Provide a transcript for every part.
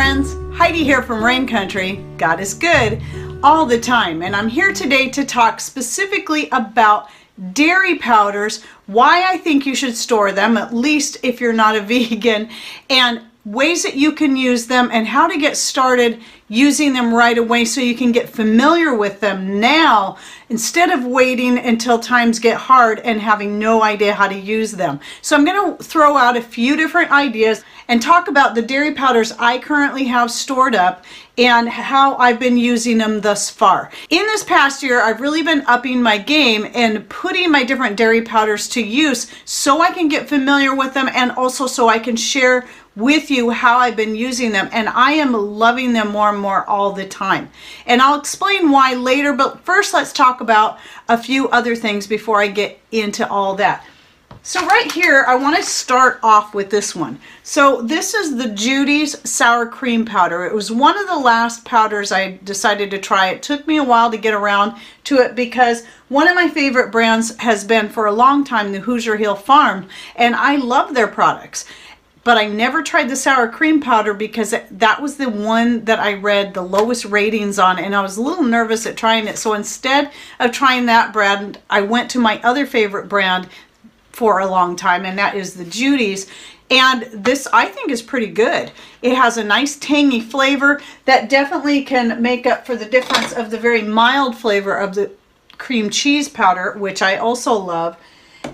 friends, Heidi here from Rain Country. God is good all the time, and I'm here today to talk specifically about dairy powders, why I think you should store them, at least if you're not a vegan, and ways that you can use them and how to get started using them right away so you can get familiar with them now instead of waiting until times get hard and having no idea how to use them. So I'm going to throw out a few different ideas and talk about the dairy powders I currently have stored up and how I've been using them thus far. In this past year, I've really been upping my game and putting my different dairy powders to use so I can get familiar with them and also so I can share with you how I've been using them, and I am loving them more and more all the time. And I'll explain why later, but first let's talk about a few other things before I get into all that. So right here, I want to start off with this one. So this is the Judys sour cream powder. It was one of the last powders I decided to try. It took me a while to get around to it because one of my favorite brands has been for a long time the Hoosier Hill Farm, and I love their products. But I never tried the sour cream powder because that was the one that I read the lowest ratings on, and I was a little nervous at trying it. So instead of trying that brand, I went to my other favorite brand for a long time, and that is the Judys. And this, I think, is pretty good. It has a nice tangy flavor that definitely can make up for the difference of the very mild flavor of the cream cheese powder, which I also love.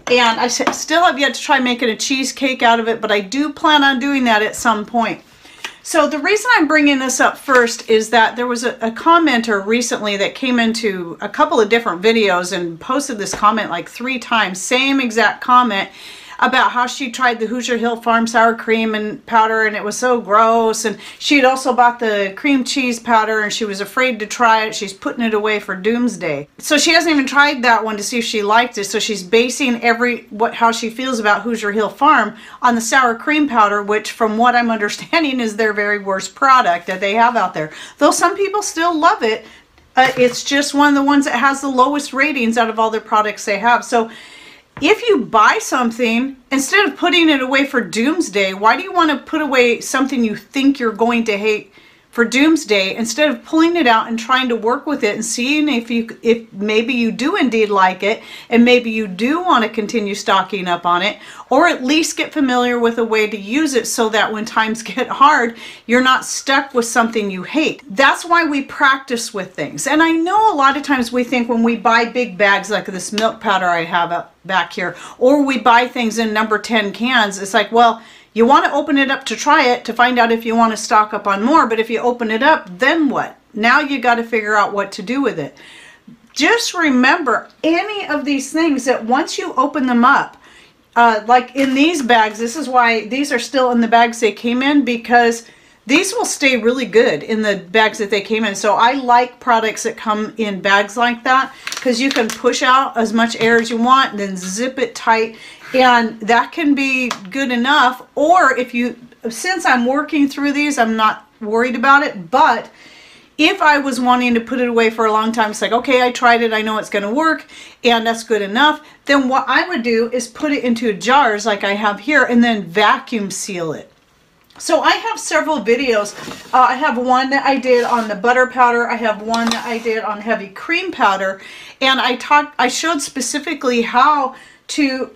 And I still have yet to try making a cheesecake out of it, but I do plan on doing that at some point. So the reason I'm bringing this up first is that there was a commenter recently that came into a couple of different videos and posted this comment like 3 times, same exact comment, about how she tried the Hoosier Hill Farm sour cream and powder and it was so gross, and she had also bought the cream cheese powder and she was afraid to try it. She's putting it away for doomsday. So she hasn't even tried that one to see if she liked it. So she's basing how she feels about Hoosier Hill Farm on the sour cream powder, which from what I'm understanding is their very worst product that they have out there. Though some people still love it, it's just one of the ones that has the lowest ratings out of all their products they have. So if you buy something, instead of putting it away for doomsday, why do you want to put away something you think you're going to hate for doomsday instead of pulling it out and trying to work with it and seeing if maybe you do indeed like it and maybe you do want to continue stocking up on it, or at least get familiar with a way to use it so that when times get hard, you're not stuck with something you hate. That's why we practice with things. And I know a lot of times we think when we buy big bags like this milk powder I have up back here, or we buy things in number 10 cans, it's like, well, you want to open it up to try it to find out if you want to stock up on more, but if you open it up, then what? Now you got to figure out what to do with it. Just remember, any of these things that once you open them up, like in these bags, this is why these are still in the bags they came in, because these will stay really good in the bags that they came in. So I like products that come in bags like that because you can push out as much air as you want and then zip it tight, and that can be good enough. Or if you, since I'm working through these, I'm not worried about it, but if I was wanting to put it away for a long time, it's like, okay, I tried it, I know it's going to work, and that's good enough, then what I would do is put it into jars like I have here and then vacuum seal it. So I have several videos. I have one that I did on the butter powder. I have one that I did on heavy cream powder, and I showed specifically how to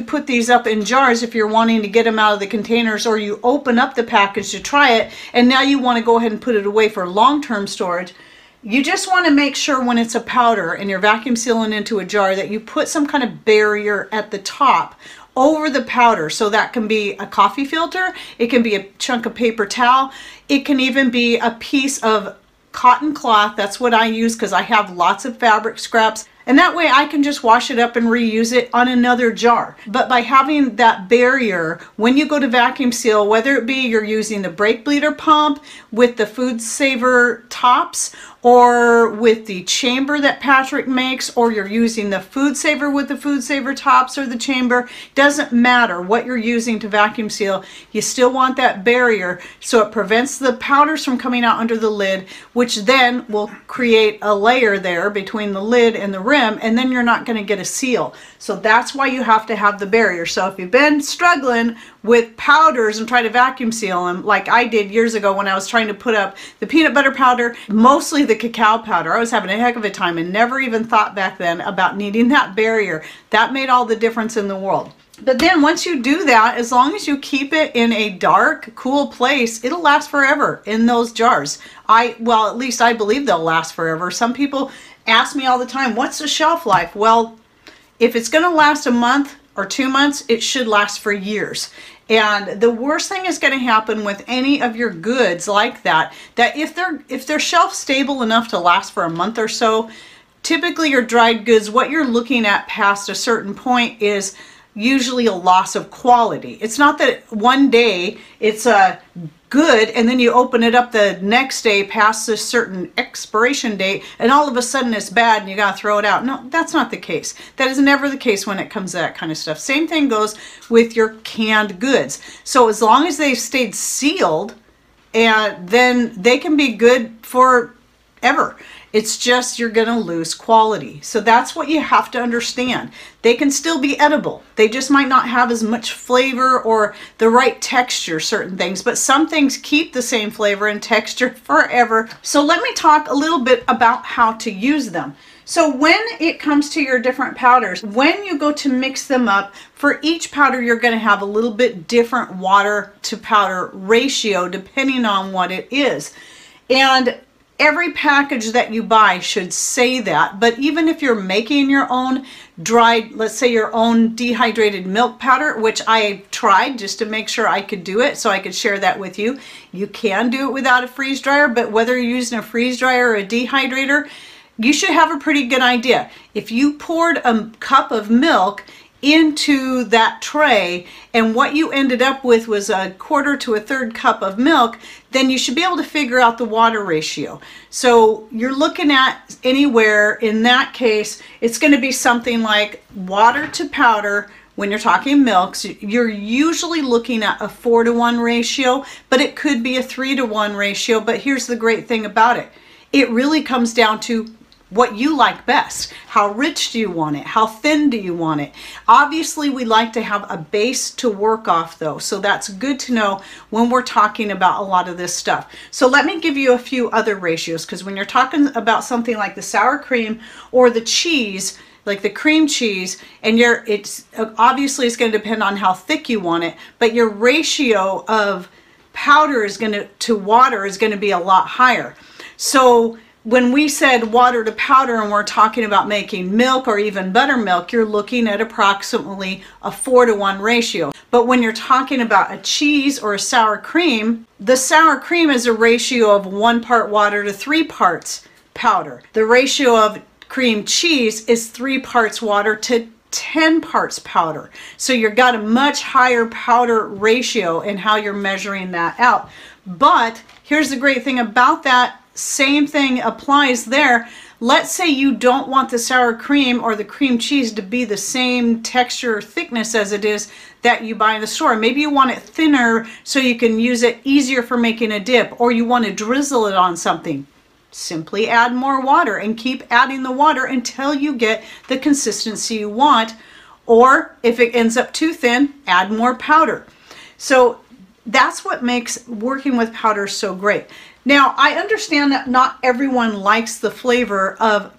put these up in jars if you're wanting to get them out of the containers, or you open up the package to try it and now you want to go ahead and put it away for long-term storage. You just want to make sure when it's a powder and you're vacuum sealing into a jar that you put some kind of barrier at the top over the powder. So that can be a coffee filter, it can be a chunk of paper towel, it can even be a piece of cotton cloth. That's what I use because I have lots of fabric scraps, and that way I can just wash it up and reuse it on another jar. But by having that barrier, when you go to vacuum seal, whether it be you're using the brake bleeder pump with the food saver tops, or with the chamber that Patrick makes, or you're using the food saver with the food saver tops or the chamber. Doesn't matter what you're using to vacuum seal, you still want that barrier so it prevents the powders from coming out under the lid, which then will create a layer there between the lid and the rim, and then you're not going to get a seal. So that's why you have to have the barrier. So if you've been struggling with powders and try to vacuum seal them like I did years ago when I was trying to put up the peanut butter powder, mostly the cacao powder, I was having a heck of a time and never even thought back then about needing that barrier. That made all the difference in the world. But then once you do that, as long as you keep it in a dark, cool place, it'll last forever in those jars. Well, at least I believe they'll last forever. Some people ask me all the time, what's the shelf life? Well, if it's going to last a month or 2 months, it should last for years. And the worst thing is going to happen with any of your goods like that if they're shelf stable enough to last for a month or so, typically your dried goods, what you're looking at past a certain point is usually a loss of quality. It's not that one day it's good and then you open it up the next day past a certain expiration date and all of a sudden it's bad and you gotta throw it out. No, that's not the case. That is never the case when it comes to that kind of stuff. Same thing goes with your canned goods. So as long as they've stayed sealed, and then they can be good forever. It's just you're going to lose quality. So that's what you have to understand. They can still be edible. They just might not have as much flavor or the right texture, certain things. But some things keep the same flavor and texture forever. So let me talk a little bit about how to use them. So when it comes to your different powders, when you go to mix them up, for each powder you're going to have a little bit different water to powder ratio depending on what it is. And every package that you buy should say that, but even if you're making your own dried, let's say your own dehydrated milk powder, which I tried just to make sure I could do it so I could share that with you. You can do it without a freeze dryer, but whether you're using a freeze dryer or a dehydrator, you should have a pretty good idea. If you poured a cup of milk into that tray and what you ended up with was a 1/4 to a 1/3 cup of milk, then you should be able to figure out the water ratio. So you're looking at anywhere, in that case, it's going to be something like water to powder. When you're talking milks, you're usually looking at a 4-to-1 ratio, but it could be a 3-to-1 ratio. But here's the great thing about it. It really comes down to what you like best. How rich do you want it? How thin do you want it? Obviously, we like to have a base to work off though, so that's good to know when we're talking about a lot of this stuff. So let me give you a few other ratios, because when you're talking about something like the sour cream or the cheese, like the cream cheese, and it's obviously it's going to depend on how thick you want it, but your ratio of powder to water is going to be a lot higher. So when we said water to powder and we're talking about making milk or even buttermilk, you're looking at approximately a 4-to-1 ratio. But when you're talking about a cheese or a sour cream, the sour cream is a ratio of 1 part water to 3 parts powder. The ratio of cream cheese is 3 parts water to 10 parts powder. So you've got a much higher powder ratio in how you're measuring that out. But here's the great thing about that. Same thing applies there. Let's say you don't want the sour cream or the cream cheese to be the same texture or thickness as it is that you buy in the store. Maybe you want it thinner so you can use it easier for making a dip, or you want to drizzle it on something. Simply add more water and keep adding the water until you get the consistency you want. Or if it ends up too thin, add more powder. So that's what makes working with powder so great. Now, I understand that not everyone likes the flavor of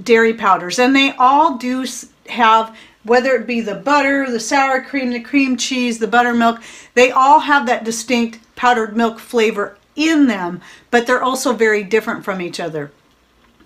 dairy powders, and they all do have, whether it be the butter, the sour cream, the cream cheese, the buttermilk, they all have that distinct powdered milk flavor in them, but they're also very different from each other.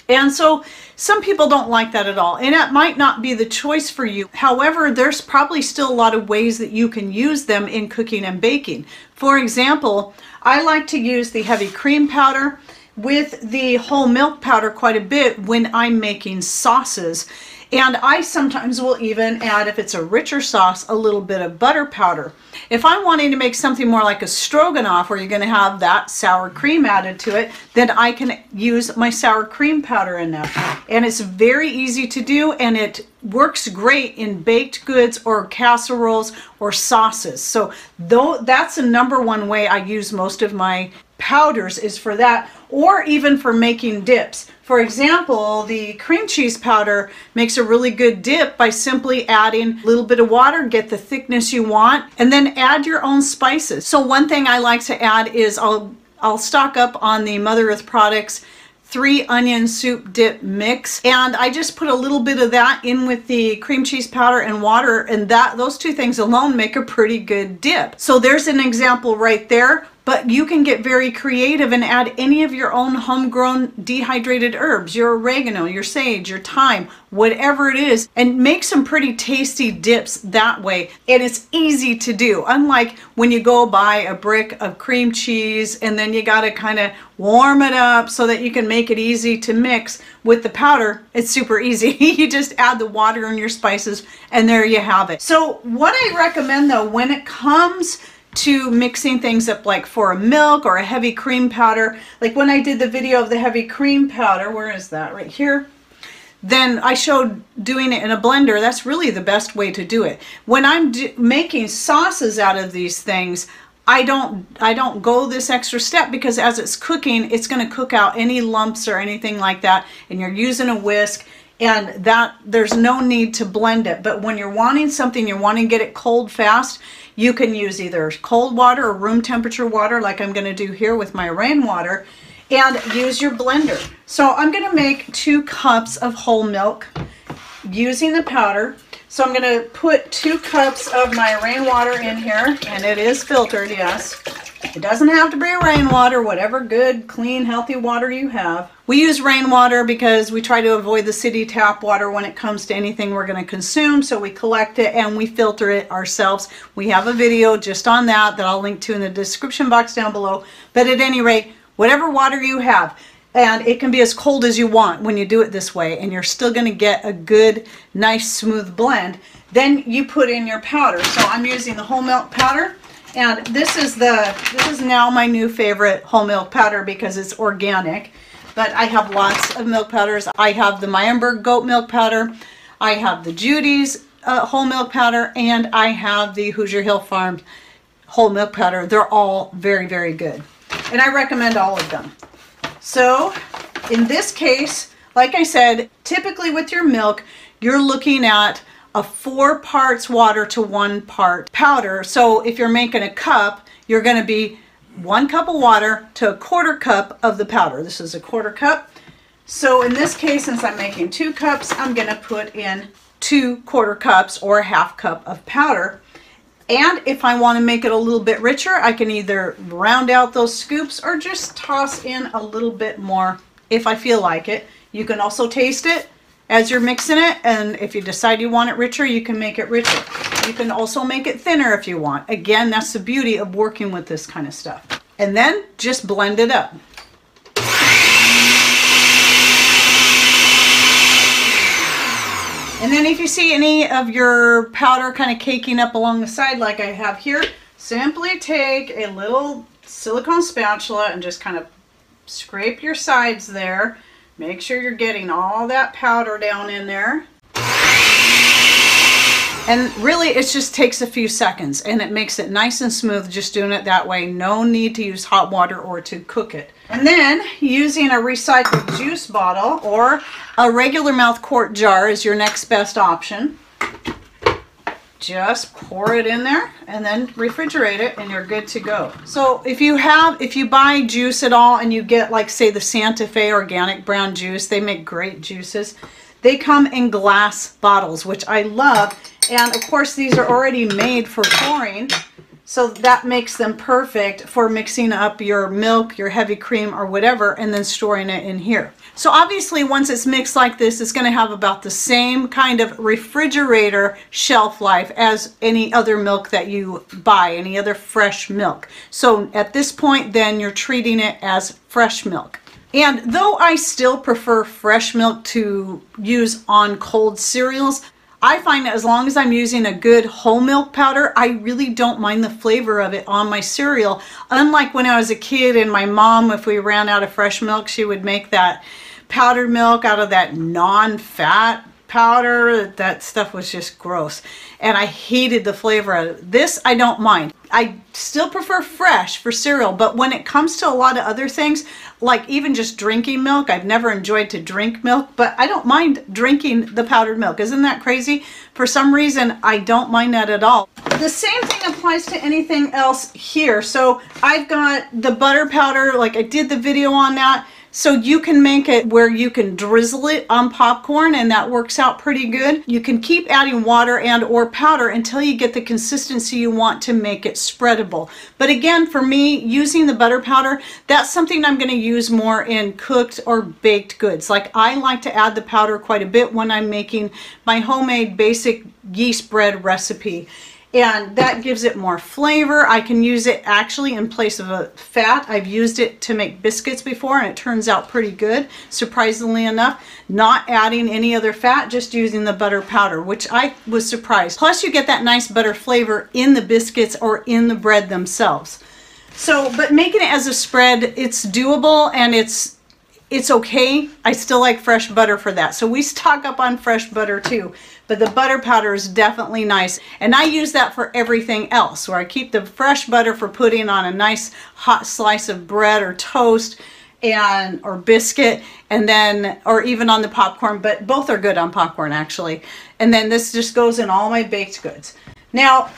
And so some people don't like that at all, and it might not be the choice for you. However, there's probably still a lot of ways that you can use them in cooking and baking. For example, I like to use the heavy cream powder with the whole milk powder quite a bit when I'm making sauces. And I sometimes will even add, if it's a richer sauce, a little bit of butter powder. If I'm wanting to make something more like a stroganoff, where you're going to have that sour cream added to it, then I can use my sour cream powder in that. And it's very easy to do, and it works great in baked goods or casseroles or sauces. So that's the #1 way I use most of my powders, is for that, or even for making dips. For example, the cream cheese powder makes a really good dip by simply adding a little bit of water, get the thickness you want, and then add your own spices. So one thing I like to add is I'll stock up on the Mother Earth Products 3 onion soup dip mix, and I just put a little bit of that in with the cream cheese powder and water, and those two things alone make a pretty good dip. So there's an example right there. But you can get very creative and add any of your own homegrown dehydrated herbs, your oregano, your sage, your thyme, whatever it is, and make some pretty tasty dips that way. And it's easy to do, unlike when you go buy a brick of cream cheese and then you got to kind of warm it up so that you can make it easy to mix. With the powder, it's super easy. You just add the water and your spices, and there you have it. So what I recommend, though, when it comes to mixing things up, like for a milk or a heavy cream powder, like when I did the video of the heavy cream powder, where is that? Right here. Then I showed doing it in a blender. That's really the best way to do it. When I'm making sauces out of these things, I don't go this extra step, because as it's cooking, it's going to cook out any lumps or anything like that, and you're using a whisk, and that there's no need to blend it. But when you're wanting something, you're wanting to get it cold fast, you can use either cold water or room temperature water, like I'm going to do here with my rainwater, and use your blender. So I'm going to make 2 cups of whole milk using the powder. So I'm going to put 2 cups of my rainwater in here, and it is filtered, yes. It doesn't have to be rainwater, whatever good, clean, healthy water you have. We use rainwater because we try to avoid the city tap water when it comes to anything we're going to consume, so we collect it and we filter it ourselves. We have a video just on that I'll link to in the description box down below. But at any rate, whatever water you have, and it can be as cold as you want when you do it this way, and you're still going to get a good, nice, smooth blend, then you put in your powder. So I'm using the whole milk powder. And this is now my new favorite whole milk powder because it's organic. But I have lots of milk powders. I have the Meyenberg goat milk powder. I have the Judys whole milk powder, and I have the Hoosier Hill Farm whole milk powder. They're all very, very good, and I recommend all of them. So in this case, like I said, typically with your milk, you're looking at a 4 parts water to 1 part powder. So if you're making a cup, you're going to be 1 cup of water to 1/4 cup of the powder. This is a 1/4 cup. So in this case, since I'm making 2 cups, I'm going to put in 2 1/4 cups or a 1/2 cup of powder. And if I want to make it a little bit richer, I can either round out those scoops or just toss in a little bit more if I feel like it. You can also taste it as you're mixing it, and if you decide you want it richer, you can make it richer. You can also make it thinner if you want. Again, that's the beauty of working with this kind of stuff. And then just blend it up. And then if you see any of your powder kind of caking up along the side like I have here, simply take a little silicone spatula and just kind of scrape your sides there. Make sure you're getting all that powder down in there. And really, it just takes a few seconds, and it makes it nice and smooth just doing it that way. No need to use hot water or to cook it. And then using a recycled juice bottle or a regular mouth quart jar is your next best option. Just pour it in there and then refrigerate it, and you're good to go. So if you buy juice at all and you get, like, say, the Santa Fe organic brown juice, they make great juices. They come in glass bottles, which I love. And of course, these are already made for pouring, so that makes them perfect for mixing up your milk, your heavy cream, or whatever, and then storing it in here. So obviously, once it's mixed like this, it's going to have about the same kind of refrigerator shelf life as any other milk that you buy, any other fresh milk. So at this point, then you're treating it as fresh milk. And though I still prefer fresh milk to use on cold cereals, I find that as long as I'm using a good whole milk powder, I really don't mind the flavor of it on my cereal. Unlike when I was a kid and my mom, if we ran out of fresh milk, she would make that powdered milk out of that non-fat powder. That stuff was just gross. And I hated the flavor of it. This I don't mind. I still prefer fresh for cereal, but when it comes to a lot of other things, like even just drinking milk, I've never enjoyed to drink milk, but I don't mind drinking the powdered milk. Isn't that crazy? For some reason, I don't mind that at all. The same thing applies to anything else here. So I've got the butter powder, like I did the video on that. So you can make it where you can drizzle it on popcorn, and that works out pretty good. You can keep adding water and or powder until you get the consistency you want to make it spreadable. But again, for me, using the butter powder, that's something I'm going to use more in cooked or baked goods. Like I like to add the powder quite a bit when I'm making my homemade basic yeast bread recipe. And that gives it more flavor. I can use it actually in place of a fat. I've used it to make biscuits before and it turns out pretty good, surprisingly enough. Not adding any other fat, just using the butter powder, which I was surprised. Plus you get that nice butter flavor in the biscuits or in the bread themselves. So, but making it as a spread, it's doable and it's okay. I still like fresh butter for that. So we stock up on fresh butter too. But the butter powder is definitely nice. And I use that for everything else, where I keep the fresh butter for putting on a nice hot slice of bread or toast or biscuit, and then, or even on the popcorn, but both are good on popcorn actually. And then this just goes in all my baked goods. Now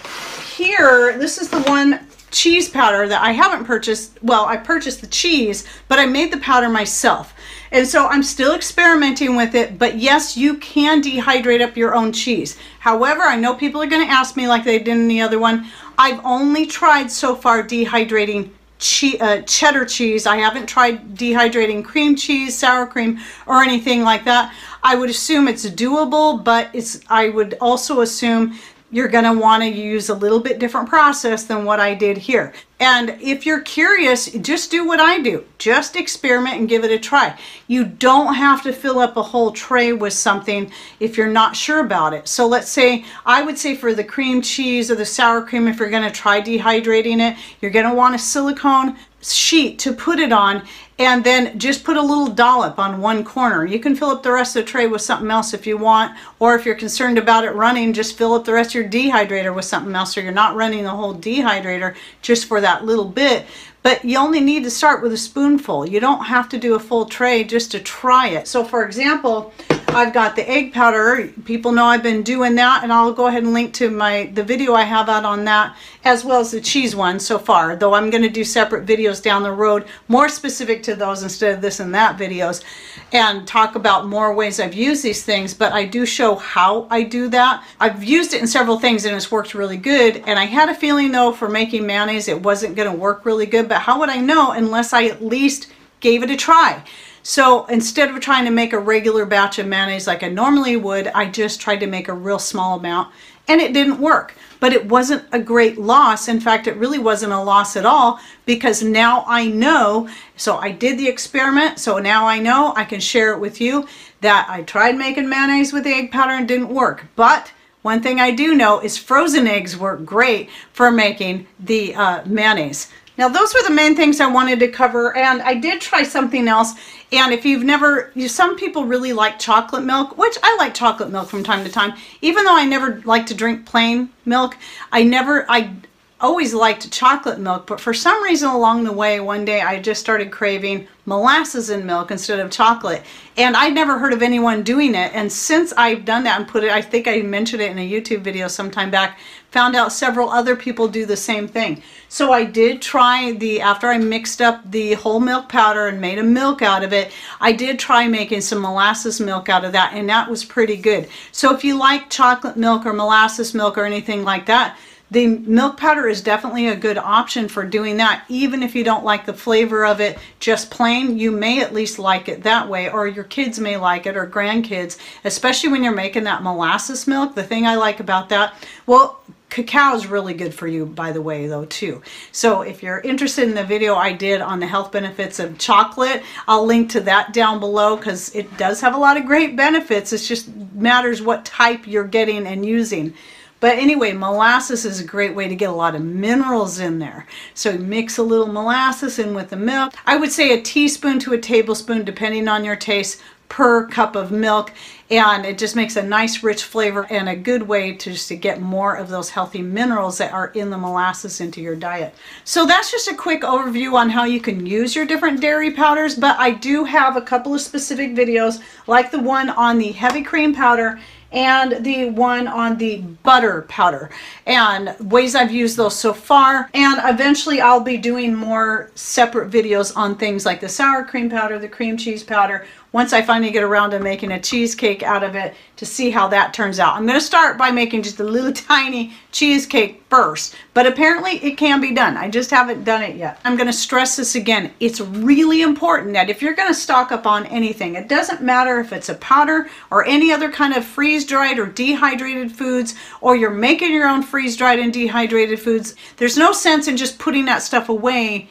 here, this is the one cheese powder that I haven't purchased. Well, I purchased the cheese, but I made the powder myself. And so I'm still experimenting with it, but yes, you can dehydrate up your own cheese. However, I know people are going to ask me like they did in the other one. I've only tried so far dehydrating cheddar cheese. I haven't tried dehydrating cream cheese, sour cream, or anything like that. I would assume it's doable, but I would also assume you're going to want to use a little bit different process than what I did here. And if you're curious, just do what I do. Just experiment and give it a try. You don't have to fill up a whole tray with something if you're not sure about it. So let's say, I would say for the cream cheese or the sour cream, if you're going to try dehydrating it, you're going to want a silicone sheet to put it on, and then just put a little dollop on one corner. You can fill up the rest of the tray with something else if you want, or if you're concerned about it running, just fill up the rest of your dehydrator with something else, so you're not running the whole dehydrator just for that little bit. But you only need to start with a spoonful. You don't have to do a full tray just to try it. So for example, I've got the egg powder. People know I've been doing that, and I'll go ahead and link to the video I have out on that, as well as the cheese one so far, though I'm going to do separate videos down the road more specific to those instead of this and that videos, and talk about more ways I've used these things. But I do show how I do that. I've used it in several things and it's worked really good, and I had a feeling though for making mayonnaise it wasn't going to work really good, but how would I know unless I at least gave it a try? So instead of trying to make a regular batch of mayonnaise like I normally would, I just tried to make a real small amount, and it didn't work. But it wasn't a great loss. In fact, it really wasn't a loss at all, because now I know. So I did the experiment, so now I know I can share it with you that I tried making mayonnaise with the egg powder and it didn't work. But one thing I do know is frozen eggs work great for making the mayonnaise. Now those were the main things I wanted to cover, and I did try something else. And if you've never, some people really like chocolate milk, which I like chocolate milk from time to time, even though I never like to drink plain milk. I always liked chocolate milk, but for some reason along the way, one day I just started craving molasses in milk instead of chocolate. And I'd never heard of anyone doing it. And since I've done that and put it, I think I mentioned it in a YouTube video sometime back, found out several other people do the same thing. So I did try after I mixed up the whole milk powder and made a milk out of it, I did try making some molasses milk out of that, and that was pretty good. So if you like chocolate milk or molasses milk or anything like that, the milk powder is definitely a good option for doing that. Even if you don't like the flavor of it just plain, you may at least like it that way, or your kids may like it, or grandkids, especially when you're making that molasses milk. The thing I like about that, well, Cacao is really good for you, by the way, though, too. So if you're interested in the video I did on the health benefits of chocolate, I'll link to that down below because it does have a lot of great benefits. It just matters what type you're getting and using. But anyway, molasses is a great way to get a lot of minerals in there. So mix a little molasses in with the milk. I would say a teaspoon to a tablespoon, depending on your taste, per cup of milk, and it just makes a nice rich flavor and a good way to get more of those healthy minerals that are in the molasses into your diet. So that's just a quick overview on how you can use your different dairy powders, but I do have a couple of specific videos like the one on the heavy cream powder and the one on the butter powder, and ways I've used those so far. And eventually I'll be doing more separate videos on things like the sour cream powder, the cream cheese powder, once I finally get around to making a cheesecake out of it, to see how that turns out. I'm going to start by making just a little tiny cheesecake first, but apparently it can be done. I just haven't done it yet. I'm going to stress this again. It's really important that if you're going to stock up on anything, it doesn't matter if it's a powder or any other kind of freeze-dried or dehydrated foods, or you're making your own freeze-dried and dehydrated foods, there's no sense in just putting that stuff away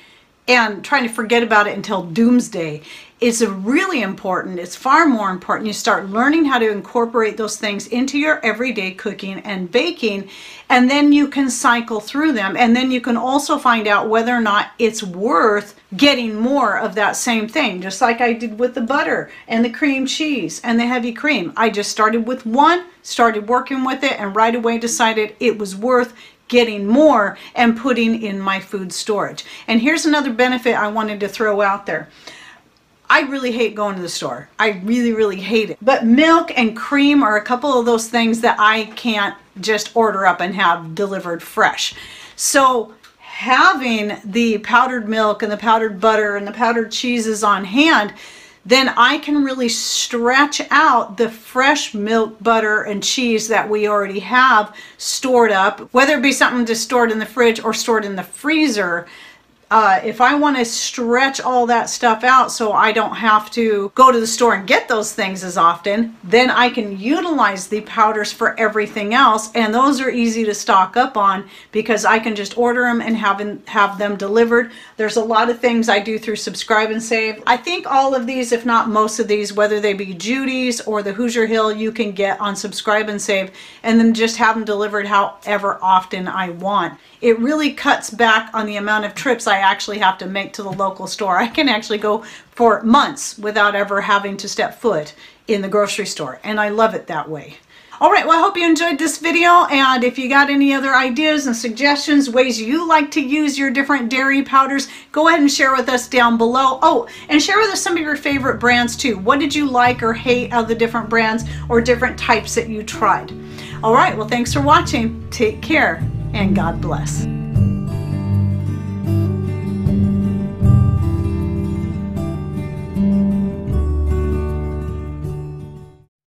and trying to forget about it until doomsday. It's really important. It's far more important you start learning how to incorporate those things into your everyday cooking and baking, and then you can cycle through them, and then you can also find out whether or not it's worth getting more of that same thing, just like I did with the butter and the cream cheese and the heavy cream. I just started with one, started working with it, and right away decided it was worth getting more and putting in my food storage. And here's another benefit I wanted to throw out there. I really hate going to the store. I really hate it. But milk and cream are a couple of those things that I can't just order up and have delivered fresh. So having the powdered milk and the powdered butter and the powdered cheeses on hand, then I can really stretch out the fresh milk, butter, and cheese that we already have stored up, whether it be something just stored in the fridge or stored in the freezer. If I want to stretch all that stuff out so I don't have to go to the store and get those things as often, then I can utilize the powders for everything else, and those are easy to stock up on because I can just order them and have them delivered. There's a lot of things I do through Subscribe and Save. I think all of these, if not most of these, whether they be Judys or the Hoosier Hill, you can get on Subscribe and Save, and then just have them delivered however often I want. It really cuts back on the amount of trips I actually have to make to the local store. I can actually go for months without ever having to step foot in the grocery store, and I love it that way. All right, well, I hope you enjoyed this video, and if you got any other ideas and suggestions, ways you like to use your different dairy powders, go ahead and share with us down below. Oh, and share with us some of your favorite brands too. What did you like or hate of the different brands or different types that you tried? All right, well, thanks for watching. Take care, and God bless.